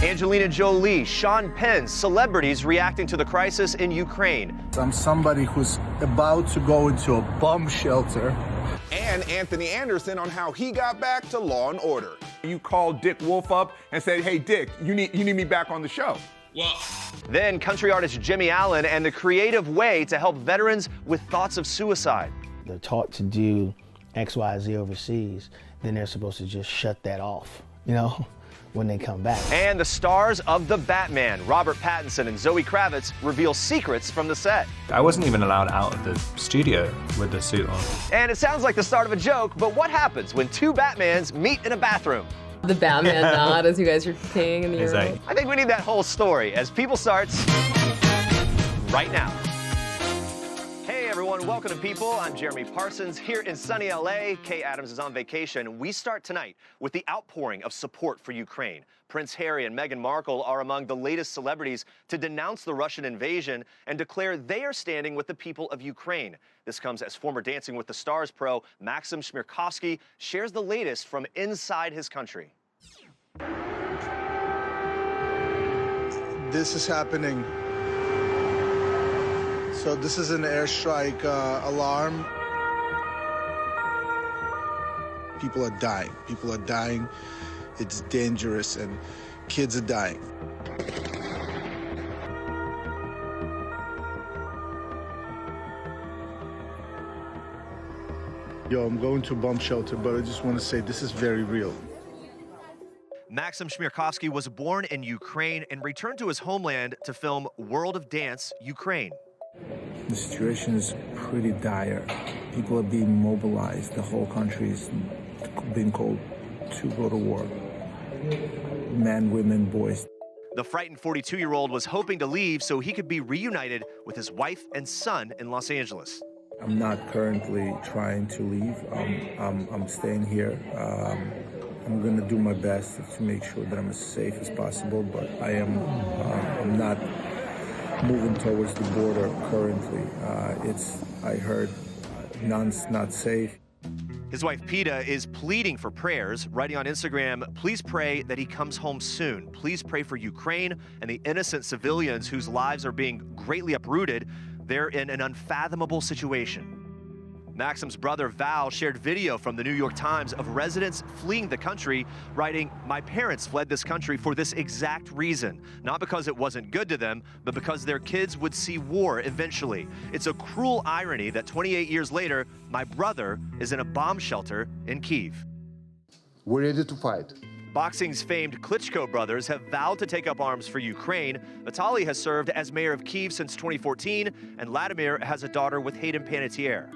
Angelina Jolie, Sean Penn, celebrities reacting to the crisis in Ukraine. I'm somebody who's about to go into a bomb shelter. And Anthony Anderson on how he got back to Law and Order. You called Dick Wolf up and said, hey, Dick, you need me back on the show. Well. Then country artist Jimmie Allen and the creative way to help veterans with thoughts of suicide. They're taught to do X, Y, Z overseas, then they're supposed to just shut that off, when they come back. And the stars of The Batman, Robert Pattinson and Zoe Kravitz, reveal secrets from the set. I wasn't even allowed out of the studio with the suit on. And it sounds like the start of a joke, but what happens when two Batmans meet in a bathroom? The Batman nod as you guys are peeing in the urinal. I think we need that whole story as People starts right now. Hey everyone, welcome to People. I'm Jeremy Parsons here in sunny LA. Kay Adams is on vacation. We start tonight with the outpouring of support for Ukraine. Prince Harry and Meghan Markle are among the latest celebrities to denounce the Russian invasion and declare they are standing with the people of Ukraine. This comes as former Dancing with the Stars pro Maxim Shmirkovsky shares the latest from inside his country. This is happening. So this is an airstrike alarm. People are dying. People are dying. It's dangerous, and kids are dying. Yo, I'm going to a bomb shelter, but I just want to say this is very real. Maxim Shmirkovsky was born in Ukraine and returned to his homeland to film World of Dance, Ukraine. The situation is pretty dire. People are being mobilized. The whole country is being called to go to war. Men, women, boys. The frightened 42-year-old was hoping to leave so he could be reunited with his wife and son in Los Angeles. I'm not currently trying to leave. I'm staying here. I'm going to do my best to make sure that I'm as safe as possible, but I'm not moving towards the border currently. I heard none's not safe. His wife, Peta, is pleading for prayers, writing on Instagram, please pray that he comes home soon. Please pray for Ukraine and the innocent civilians whose lives are being greatly uprooted. They're in an unfathomable situation. Maxim's brother, Val, shared video from the New York Times of residents fleeing the country, writing, my parents fled this country for this exact reason. Not because it wasn't good to them, but because their kids would see war eventually. It's a cruel irony that 28 years later, my brother is in a bomb shelter in Kyiv. We're ready to fight. Boxing's famed Klitschko brothers have vowed to take up arms for Ukraine. Vitaly has served as mayor of Kyiv since 2014, and Vladimir has a daughter with Hayden Panettiere.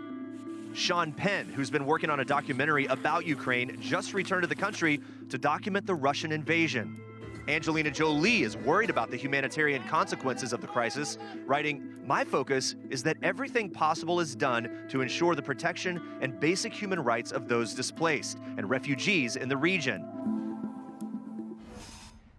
Sean Penn, who's been working on a documentary about Ukraine, just returned to the country to document the Russian invasion. Angelina Jolie is worried about the humanitarian consequences of the crisis, writing, my focus is that everything possible is done to ensure the protection and basic human rights of those displaced and refugees in the region.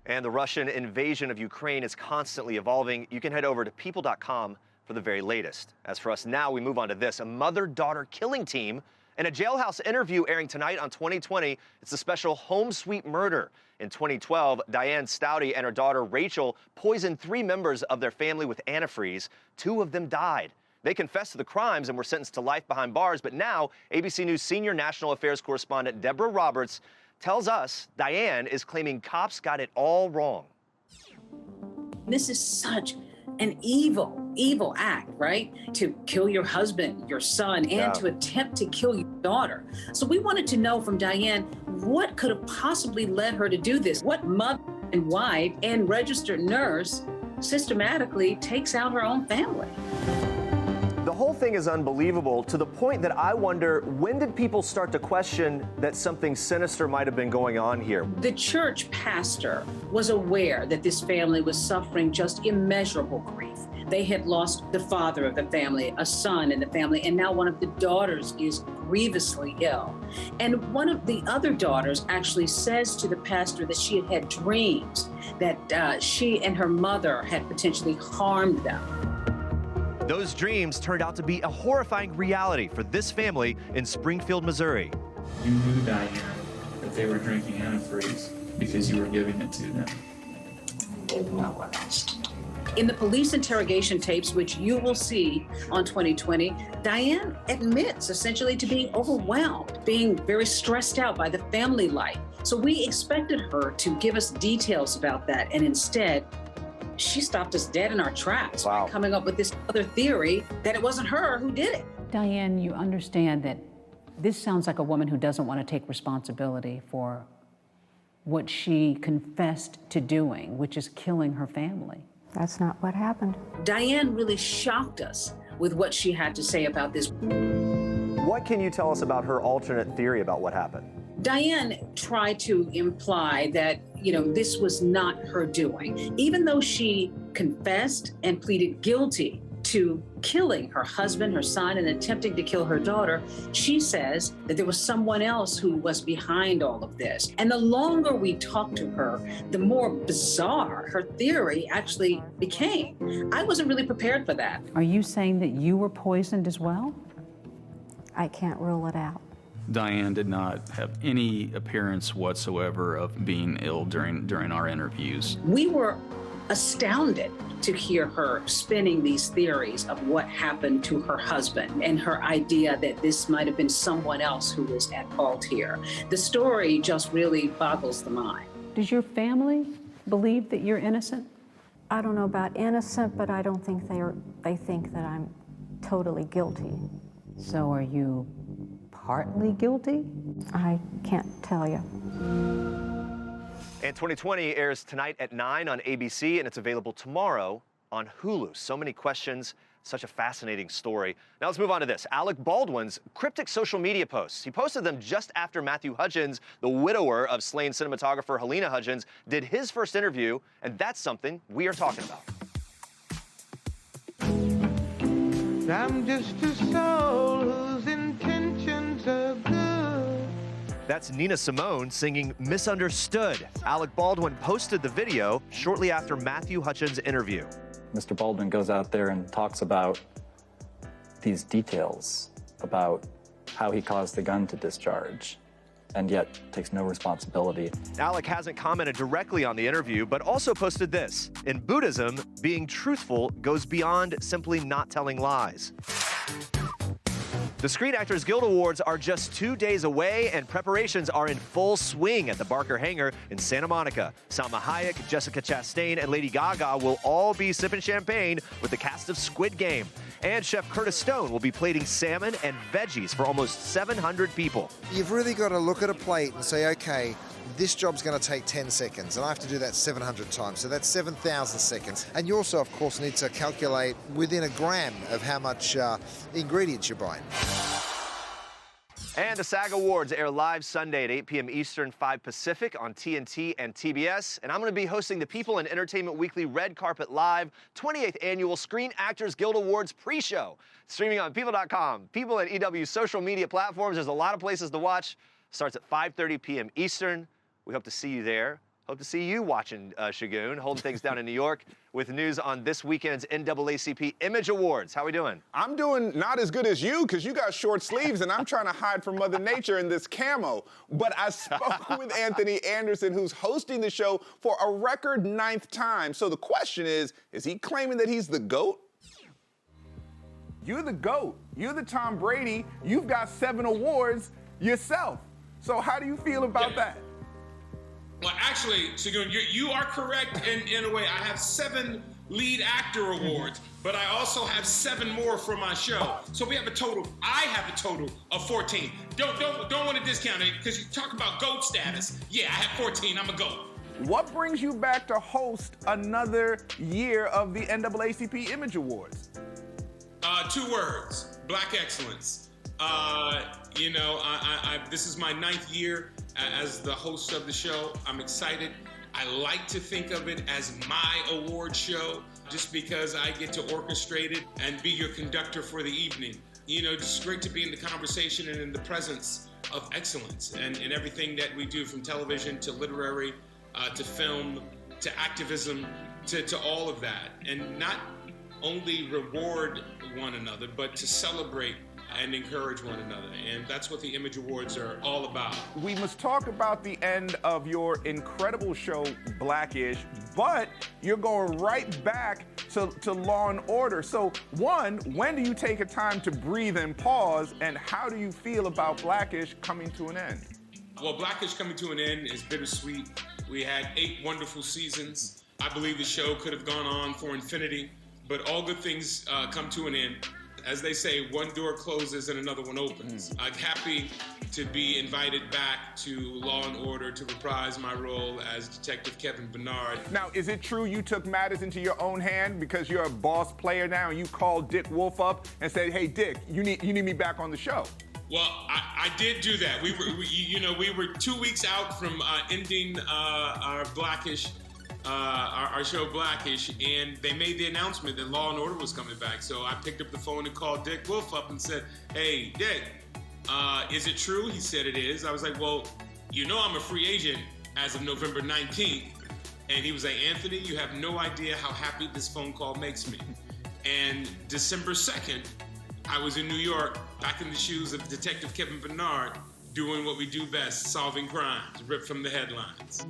And the Russian invasion of Ukraine is constantly evolving. You can head over to people.com for the very latest. As for us now, we move on to this, a mother-daughter killing team and a jailhouse interview airing tonight on 2020. It's a special Home Sweet Murder. In 2012, Diane Stouty and her daughter Rachel poisoned 3 members of their family with antifreeze. 2 of them died. They confessed to the crimes and were sentenced to life behind bars, but now ABC News senior national affairs correspondent Deborah Roberts tells us Diane is claiming cops got it all wrong. This is such an evil act, right? To kill your husband, your son, and to attempt to kill your daughter. So we wanted to know from Diane, what could have possibly led her to do this? What mother and wife and registered nurse systematically takes out her own family? The whole thing is unbelievable to the point that I wonder, when did people start to question that something sinister might have been going on here? The church pastor was aware that this family was suffering just immeasurable grief. They had lost the father of the family, a son in the family, and now one of the daughters is grievously ill. And one of the other daughters actually says to the pastor that she had had dreams that she and her mother had potentially harmed them. Those dreams turned out to be a horrifying reality for this family in Springfield, Missouri. You knew, Diane, that they were drinking antifreeze because you were giving it to them. didn't know what else to do. In the police interrogation tapes, which you will see on 2020, Diane admits essentially to being overwhelmed, being very stressed out by the family life. So we expected her to give us details about that, and instead, she stopped us dead in our tracks by coming up with this other theory that it wasn't her who did it. Diane, you understand that this sounds like a woman who doesn't want to take responsibility for what she confessed to doing, which is killing her family. That's not what happened. Diane really shocked us with what she had to say about this. What can you tell us about her alternate theory about what happened? Diane tried to imply that, this was not her doing. Even though she confessed and pleaded guilty to killing her husband, her son, and attempting to kill her daughter, she says that there was someone else who was behind all of this. And the longer we talked to her, the more bizarre her theory actually became. I wasn't really prepared for that. Are you saying that you were poisoned as well? I can't rule it out. Diane did not have any appearance whatsoever of being ill during our interviews. We were astounded to hear her spinning these theories of what happened to her husband and her idea that this might have been someone else who was at fault here. The story just really boggles the mind. Does your family believe that you're innocent? I don't know about innocent, but I don't think they think that I'm totally guilty. So are you partly guilty? I can't tell you. And 2020 airs tonight at 9 on ABC, and it's available tomorrow on Hulu. So many questions, such a fascinating story. Now let's move on to this. Alec Baldwin's cryptic social media posts. He posted them just after Matthew Hudgens, the widower of slain cinematographer Helena Hudgens, did his first interview, and that's something we are talking about. I'm just a soul whose intentions are good. That's Nina Simone singing Misunderstood. Alec Baldwin posted the video shortly after Matthew Hudgens' interview. Mr. Baldwin goes out there and talks about these details, about how he caused the gun to discharge, and yet takes no responsibility. Alec hasn't commented directly on the interview, but also posted this. In Buddhism, being truthful goes beyond simply not telling lies. The Screen Actors Guild Awards are just 2 days away, and preparations are in full swing at the Barker Hangar in Santa Monica. Salma Hayek, Jessica Chastain, and Lady Gaga will all be sipping champagne with the cast of Squid Game. And Chef Curtis Stone will be plating salmon and veggies for almost 700 people. You've really got to look at a plate and say, okay, this job's going to take 10 seconds, and I have to do that 700 times, so that's 7,000 seconds. And you also, of course, need to calculate within a gram of how much ingredients you're buying. And the SAG Awards air live Sunday at 8 p.m. Eastern, 5 Pacific on TNT and TBS. And I'm going to be hosting the People and Entertainment Weekly Red Carpet Live 28th Annual Screen Actors Guild Awards pre-show. Streaming on People.com, People and EW's social media platforms. There's a lot of places to watch. Starts at 5:30 p.m. Eastern. We hope to see you there. Hope to see you watching Shagun, holding things down in New York with news on this weekend's NAACP Image Awards. How we doing? I'm doing not as good as you because you got short sleeves and I'm trying to hide from Mother Nature in this camo. But I spoke with Anthony Anderson, who's hosting the show for a record 9th time. So the question is he claiming that he's the GOAT? You're the GOAT. You're the Tom Brady. You've got 7 awards yourself. So how do you feel about that? Well, actually, Shagun, you are correct in a way. I have 7 lead actor awards, but I also have 7 more for my show. So we have a total, I have a total of 14. Don't want to discount it because you talk about GOAT status. Yeah, I have 14, I'm a GOAT. What brings you back to host another year of the NAACP Image Awards? 2 words, Black excellence. This is my 9th year as the host of the show. I'm excited. I like to think of it as my award show just because I get to orchestrate it and be your conductor for the evening. It's great to be in the conversation and in the presence of excellence and in everything that we do, from television to literary to film to activism to all of that. And not only reward one another, but to celebrate and encourage one another. And that's what the Image Awards are all about. We must talk about the end of your incredible show, Blackish, but you're going right back to Law and Order. So one, when do you take a time to breathe and pause, and how do you feel about Blackish coming to an end? Well, Blackish coming to an end is bittersweet. We had 8 wonderful seasons. I believe the show could have gone on for infinity, but all good things come to an end. As they say, one door closes and another one opens. I'm happy to be invited back to Law and Order to reprise my role as Detective Kevin Bernard. Now, is it true you took matters into your own hand because you're a boss player now and you called Dick Wolf up and said, hey, Dick, you need me back on the show? Well, I did do that. We were 2 weeks out from ending our Blackish, our show Blackish, and they made the announcement that Law and Order was coming back. So I picked up the phone and called Dick Wolf up and said, hey, Dick, is it true? He said it is. I was like, well, you know I'm a free agent as of November 19th. And he was like, Anthony, you have no idea how happy this phone call makes me. And December 2nd, I was in New York, back in the shoes of Detective Kevin Bernard, doing what we do best, solving crimes, ripped from the headlines.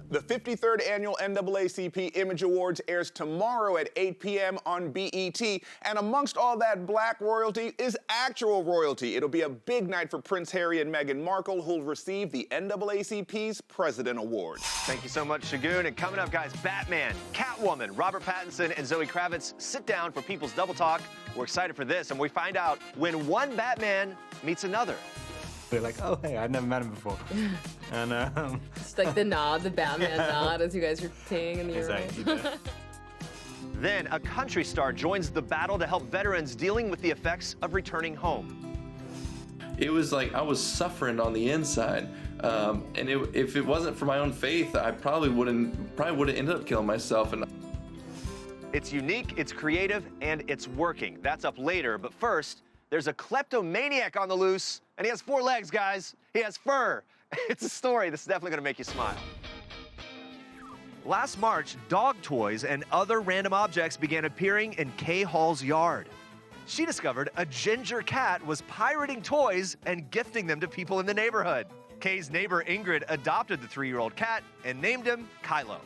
The 53rd Annual NAACP Image Awards airs tomorrow at 8 p.m. on BET. And amongst all that black royalty is actual royalty. It'll be a big night for Prince Harry and Meghan Markle, who'll receive the NAACP's President Award. Thank you so much, Shagun. And coming up, guys, Batman, Catwoman, Robert Pattinson, and Zoe Kravitz sit down for People's Double Talk. We're excited for this, and we find out when one Batman meets another. They're like, oh, hey, I've never met him before. And Just like the nod, the Batman nod as you guys are peeing in the urinal. Then a country star joins the battle to help veterans dealing with the effects of returning home. It was like I was suffering on the inside, and if it wasn't for my own faith, I probably would have ended up killing myself. And It's unique, it's creative, and it's working. That's up later, but first, there's a kleptomaniac on the loose, and he has 4 legs, guys. He has fur. It's a story that's definitely gonna make you smile. Last March, dog toys and other random objects began appearing in Kay Hall's yard. She discovered a ginger cat was pirating toys and gifting them to people in the neighborhood. Kay's neighbor Ingrid adopted the 3-year-old cat and named him Kylo.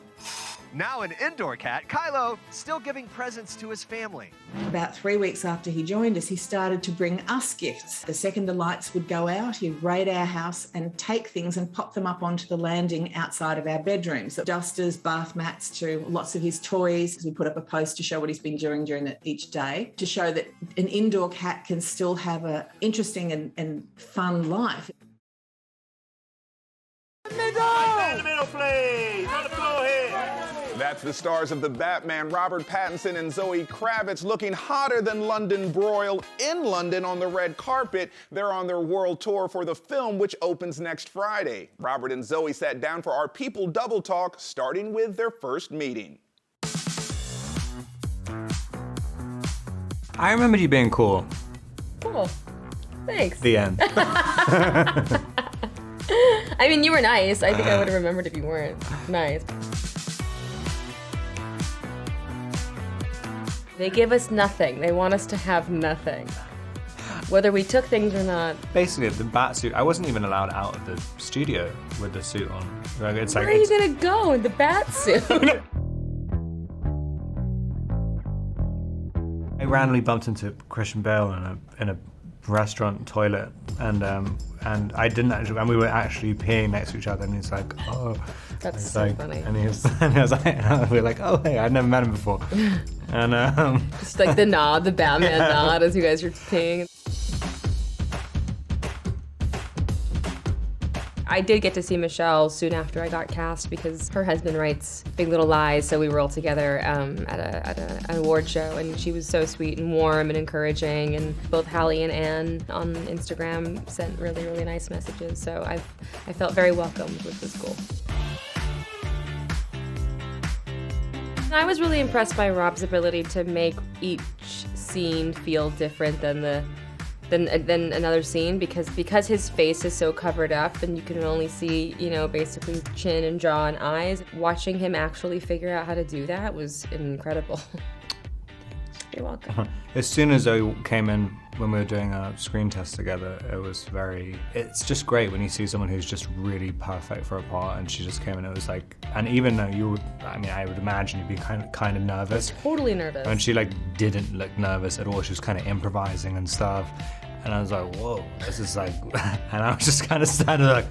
Now an indoor cat, Kylo still giving presents to his family. About 3 weeks after he joined us, he started to bring us gifts. The second the lights would go out, he'd raid our house and take things and pop them up onto the landing outside of our bedrooms. Dusters, bath mats, to lots of his toys. We put up a post to show what he's been doing during each day, to show that an indoor cat can still have an interesting and fun life. In the middle, please. On the floor here. That's the stars of the Batman, Robert Pattinson and Zoe Kravitz, looking hotter than London broil in London on the red carpet. They're on their world tour for the film, which opens next Friday. Robert and Zoe sat down for our People Double Talk, starting with their first meeting. I remembered you being cool. Cool. Thanks. The end. I mean, you were nice. I think I would have remembered if you weren't nice. They give us nothing. They want us to have nothing. Whether we took things or not. Basically, the bat suit, I wasn't even allowed out of the studio with the suit on. It's Where are you gonna go in the bat suit? I randomly bumped into Christian Bale in a restaurant toilet, and I didn't actually, and we were actually peeing next to each other, and he's like, oh, that's so funny. And he was like, and we were like, oh, hey, I'd never met him before, and just like the nod, the Batman nod as you guys are peeing. I did get to see Michelle soon after I got cast because her husband writes Big Little Lies, so we were all together at an award show, and she was so sweet and warm and encouraging, and both Hallie and Anne on Instagram sent really, really nice messages, so I felt very welcomed with the school. I was really impressed by Rob's ability to make each scene feel different than another scene because his face is so covered up and you can only see, basically chin and jaw and eyes. Watching him actually figure out how to do that was incredible. You're welcome. As soon as Zoe came in when we were doing a screen test together, it's just great when you see someone who's just really perfect for a part, and she just came in, it was like, and even though I would imagine you'd be kind of nervous. Totally nervous. And she didn't look nervous at all, she was kind of improvising and stuff, and I was like, whoa, this is like, and I was just kind of standing like,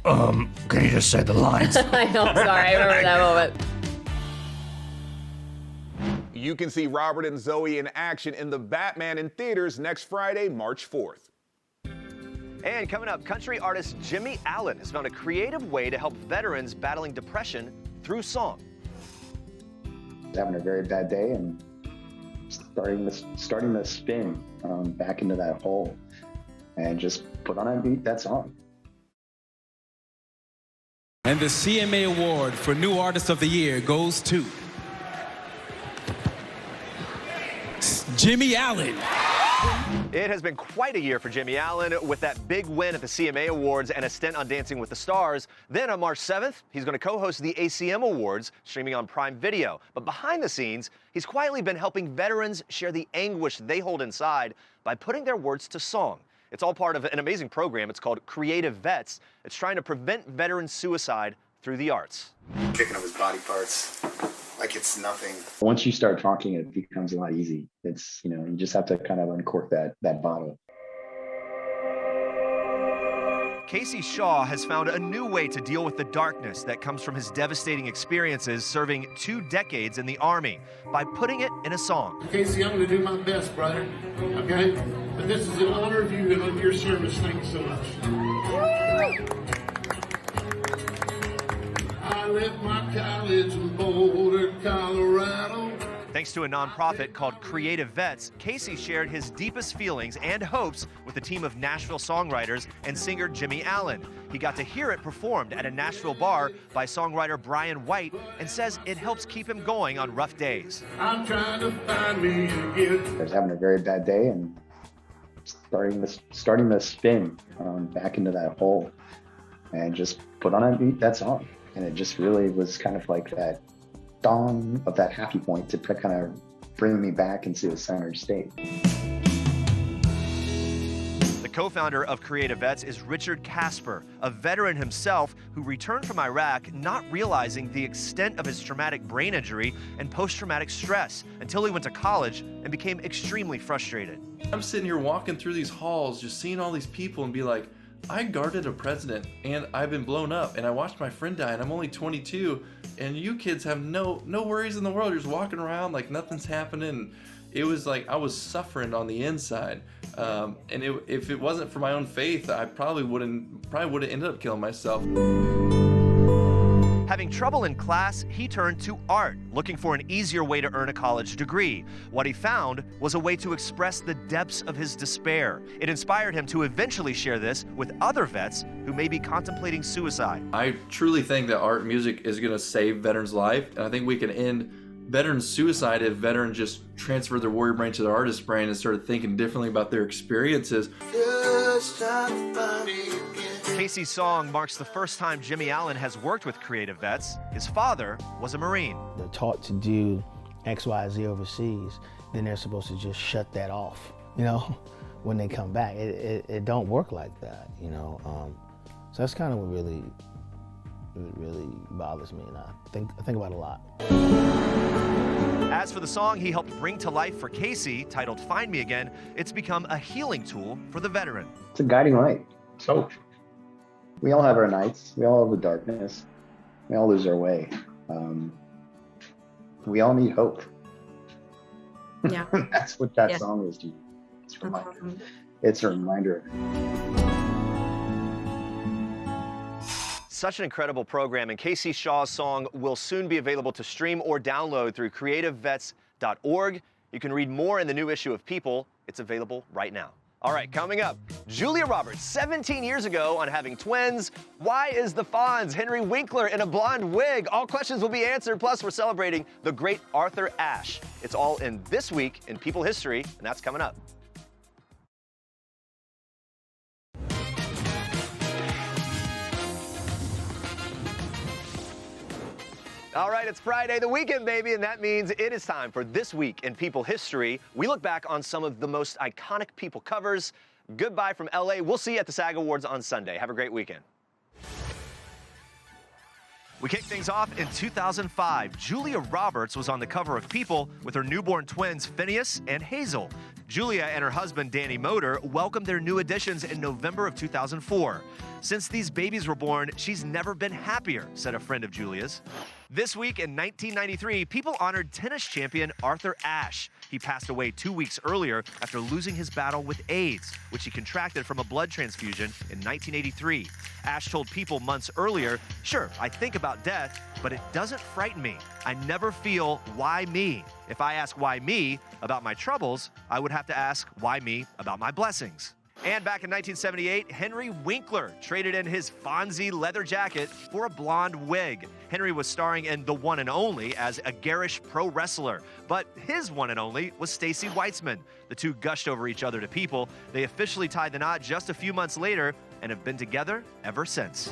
can you just say the lines? I know, sorry, I remember that moment. You can see Robert and Zoe in action in The Batman in theaters next Friday, March 4th. And coming up, country artist Jimmie Allen has found a creative way to help veterans battling depression through song. Having a very bad day and starting to spin back into that hole, and just put on a beat that song. And the CMA Award for New Artist of the Year goes to Jimmie Allen. It has been quite a year for Jimmie Allen with that big win at the CMA Awards and a stint on Dancing with the Stars. Then on March 7th, he's going to co-host the ACM Awards, streaming on Prime Video. But behind the scenes, he's quietly been helping veterans share the anguish they hold inside by putting their words to song. It's all part of an amazing program. It's called Creative Vets. It's trying to prevent veteran suicide through the arts. Picking up his body parts like it's nothing. Once you start talking, it becomes a lot easy. It's, you just have to kind of uncork that bottle. Casey Shaw has found a new way to deal with the darkness that comes from his devastating experiences serving 2 decades in the Army by putting it in a song. Casey, I'm going to do my best, brother. Okay? But this is in honor of you and of your service. Thank you so much. I left my college in Boulder, Colorado. Thanks to a nonprofit called Creative Vets, Casey shared his deepest feelings and hopes with a team of Nashville songwriters and singer Jimmie Allen. He got to hear it performed at a Nashville bar by songwriter Brian White and says it helps keep him going on rough days. I'm trying to find me again. I was having a very bad day and starting to spin back into that hole, and just put on a beat that song. And it just really was kind of like that dawn of that happy point to kind of bring me back into a centered state. The co-founder of Creative Vets is Richard Casper, a veteran himself who returned from Iraq not realizing the extent of his traumatic brain injury and post-traumatic stress until he went to college and became extremely frustrated. I'm sitting here walking through these halls, just seeing all these people and be like, I guarded a president and I've been blown up and I watched my friend die and I'm only 22 and you kids have no worries in the world. You're just walking around like nothing's happening. It was like I was suffering on the inside. If it wasn't for my own faith, I probably would have ended up killing myself. Having trouble in class, he turned to art, looking for an easier way to earn a college degree. What he found was a way to express the depths of his despair. It inspired him to eventually share this with other vets who may be contemplating suicide. I truly think that art and music is going to save veterans' life, and I think we can end veterans' suicide if veterans just transfer their warrior brain to their artist brain and started thinking differently about their experiences. Casey's song marks the first time Jimmie Allen has worked with Creative Vets. His father was a Marine. They're taught to do X, Y, Z overseas, then they're supposed to just shut that off, when they come back. It don't work like that, So that's kind of what really bothers me, and I think about it a lot. As for the song he helped bring to life for Casey, titled Find Me Again, it's become a healing tool for the veteran. It's a guiding light. It's hope. We all have our nights. We all have the darkness. We all lose our way. We all need hope. Yeah. That's what that song is to you. It's a reminder. It's a reminder. Such an incredible program, and Casey Shaw's song will soon be available to stream or download through creativevets.org. You can read more in the new issue of People. It's available right now. All right, coming up, Julia Roberts, 17 years ago on having twins. Why is the Fonz Henry Winkler in a blonde wig? All questions will be answered, plus we're celebrating the great Arthur Ashe. It's all in This Week in People History, and that's coming up. All right, it's Friday, the weekend, baby, and that means it is time for This Week in People History. We look back on some of the most iconic people covers. Goodbye from LA. We'll see you at the SAG Awards on Sunday. Have a great weekend. We kick things off in 2005. Julia Roberts was on the cover of People with her newborn twins, Phineas and Hazel. Julia and her husband, Danny Moder, welcomed their new additions in November of 2004. Since these babies were born, she's never been happier, said a friend of Julia's. This week in 1993, People honored tennis champion Arthur Ashe. He passed away 2 weeks earlier after losing his battle with AIDS, which he contracted from a blood transfusion in 1983. Ashe told People months earlier, "Sure, I think about death, but it doesn't frighten me. I never feel, why me? If I ask why me about my troubles, I would have to ask why me about my blessings." And back in 1978, Henry Winkler traded in his Fonzie leather jacket for a blonde wig. Henry was starring in The One and Only as a garish pro wrestler, but his one and only was Stacey Weitzman. The two gushed over each other to People. They officially tied the knot just a few months later and have been together ever since.